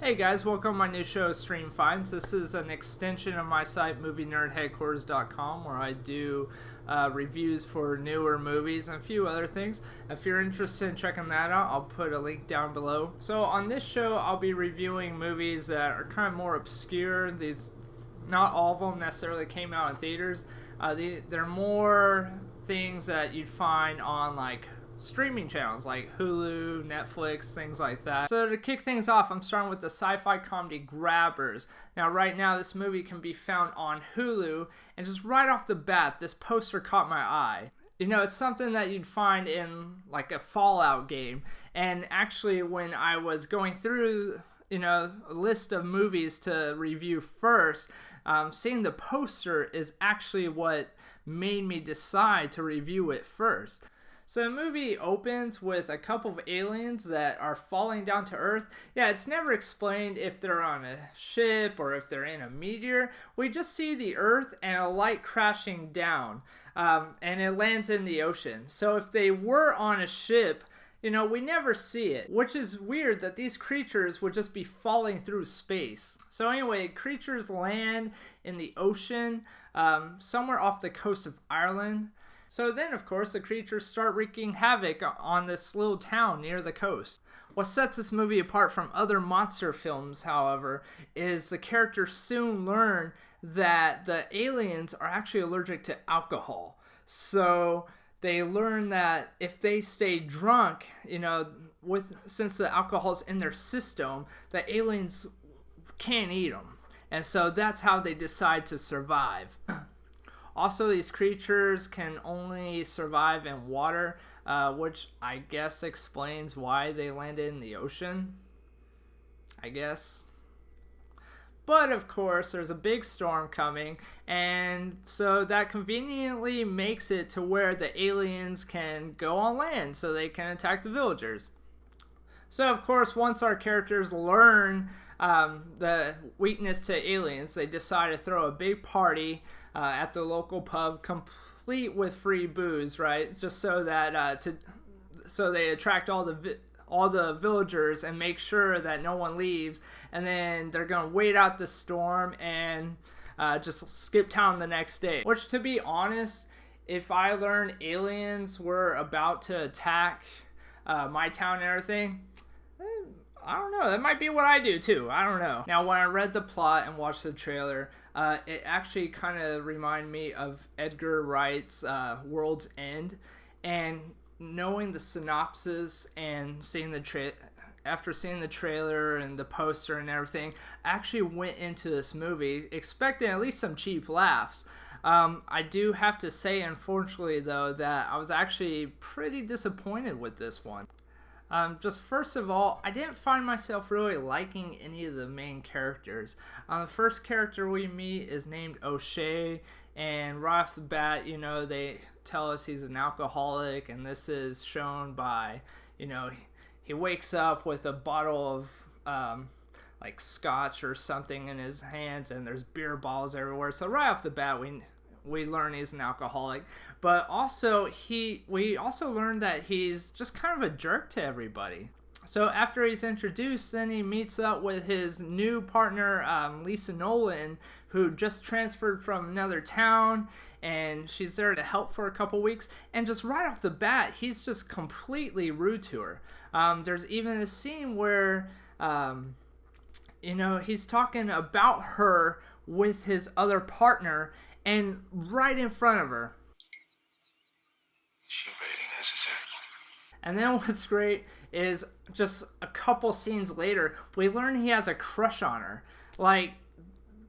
Hey guys, welcome to my new show, Stream Finds. This is an extension of my site, MovieNerdHeadquarters.com, where I do reviews for newer movies and a few other things. If you're interested in checking that out, I'll put a link down below. So on this show, I'll be reviewing movies that are kind of more obscure. Not all of them necessarily came out in theaters. They're more things that you'd find on like streaming channels like Hulu, Netflix, things like that. So to kick things off, I'm starting with the sci-fi comedy Grabbers. Now right now this movie can be found on Hulu, and just right off the bat this poster caught my eye. You know, it's something that you'd find in like a Fallout game, and actually when I was going through a list of movies to review first, seeing the poster is actually what made me decide to review it first. So the movie opens with a couple of aliens that are falling down to Earth. Yeah, it's never explained if they're on a ship or if they're in a meteor. We just see the Earth and a light crashing down, and it lands in the ocean. So if they were on a ship, we never see it, which is weird that these creatures would just be falling through space. So anyway, creatures land in the ocean, somewhere off the coast of Ireland. So then, of course, the creatures start wreaking havoc on this little town near the coast. What sets this movie apart from other monster films, however, is the characters soon learn that the aliens are actually allergic to alcohol. So they learn that if they stay drunk, since the alcohol's in their system, the aliens can't eat them. And so that's how they decide to survive. Also, these creatures can only survive in water, which I guess explains why they landed in the ocean. I guess. But of course, there's a big storm coming, and so that conveniently makes it to where the aliens can go on land so they can attack the villagers. So of course, once our characters learn the weakness to aliens, they decide to throw a big party at the local pub, complete with free booze, right? Just so that so they attract all the villagers and make sure that no one leaves, and then they're gonna wait out the storm and just skip town the next day. Which, to be honest, if I learned aliens were about to attack my town and everything, I don't know, that might be what I do too. I don't know. Now, when I read the plot and watched the trailer, it actually kind of reminded me of Edgar Wright's World's End. And knowing the synopsis and after seeing the trailer and the poster and everything, I actually went into this movie expecting at least some cheap laughs. I do have to say, unfortunately, though, that I was actually pretty disappointed with this one. Just first of all, I didn't find myself really liking any of the main characters. The first character we meet is named O'Shea, and right off the bat, they tell us he's an alcoholic, and this is shown by, he wakes up with a bottle of like scotch or something in his hands, and there's beer bottles everywhere. So right off the bat, we learn he's an alcoholic, but also we also learn that he's just kind of a jerk to everybody. So after he's introduced, then he meets up with his new partner, Lisa Nolan, who just transferred from another town, and she's there to help for a couple weeks. And just right off the bat, he's just completely rude to her. There's even a scene where he's talking about her with his other partner, and right in front of her. Is she really necessary? And then what's great is just a couple scenes later, we learn he has a crush on her. Like,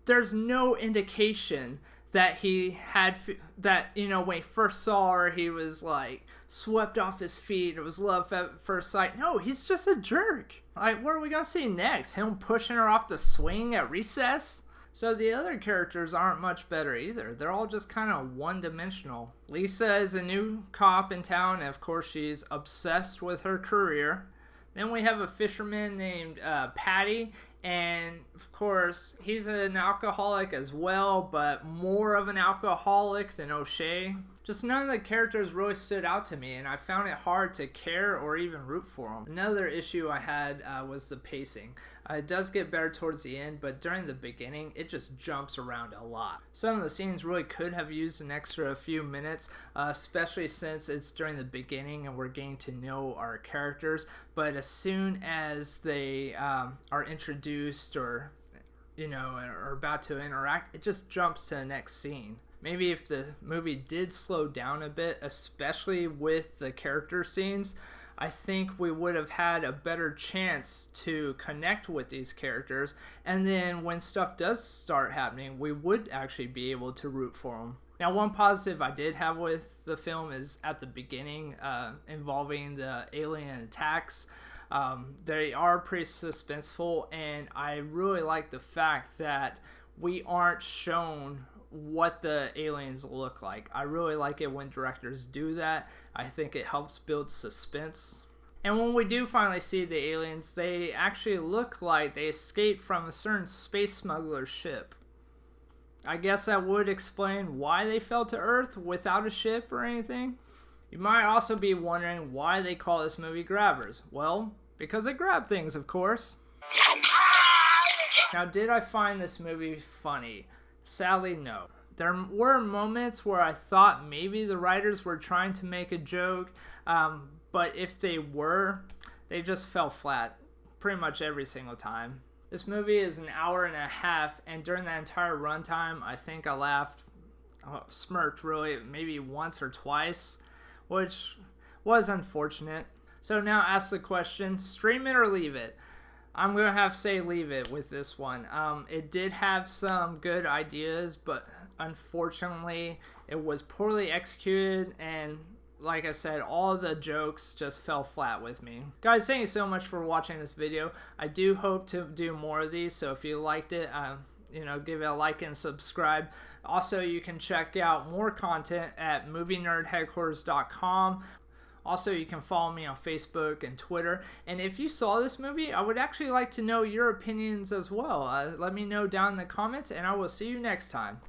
there's no indication that he had, when he first saw her, he was like swept off his feet. It was love at first sight. No, he's just a jerk. Like, what are we gonna see next? Him pushing her off the swing at recess? So the other characters aren't much better either. They're all just kind of one-dimensional. Lisa is a new cop in town, and of course she's obsessed with her career. Then we have a fisherman named Patty, and of course he's an alcoholic as well, but more of an alcoholic than O'Shea. Just none of the characters really stood out to me, and I found it hard to care or even root for them. Another issue I had was the pacing. It does get better towards the end, but during the beginning, it just jumps around a lot. Some of the scenes really could have used an extra few minutes, especially since it's during the beginning and we're getting to know our characters. But as soon as they are introduced or are about to interact, it just jumps to the next scene. Maybe if the movie did slow down a bit, especially with the character scenes, I think we would have had a better chance to connect with these characters, and then when stuff does start happening, we would actually be able to root for them. Now, one positive I did have with the film is at the beginning, involving the alien attacks. They are pretty suspenseful, and I really like the fact that we aren't shown what the aliens look like. I really like it when directors do that. I think it helps build suspense. And when we do finally see the aliens, they actually look like they escaped from a certain space smuggler ship. I guess that would explain why they fell to Earth without a ship or anything. You might also be wondering why they call this movie Grabbers. Well, because they grab things, of course. Now, did I find this movie funny? Sadly, no. There were moments where I thought maybe the writers were trying to make a joke, but if they were, they just fell flat pretty much every single time. This movie is an hour and a half, and during that entire runtime, I think I laughed, smirked really, maybe once or twice, which was unfortunate. So now ask the question, stream it or leave it? I'm going to have to say leave it with this one. It did have some good ideas, but unfortunately it was poorly executed, and like I said, all of the jokes just fell flat with me. Guys, thank you so much for watching this video. I do hope to do more of these, so if you liked it, give it a like and subscribe. Also, you can check out more content at movienerdheadquarters.com. Also, you can follow me on Facebook and Twitter. And if you saw this movie, I would actually like to know your opinions as well. Let me know down in the comments, and I will see you next time.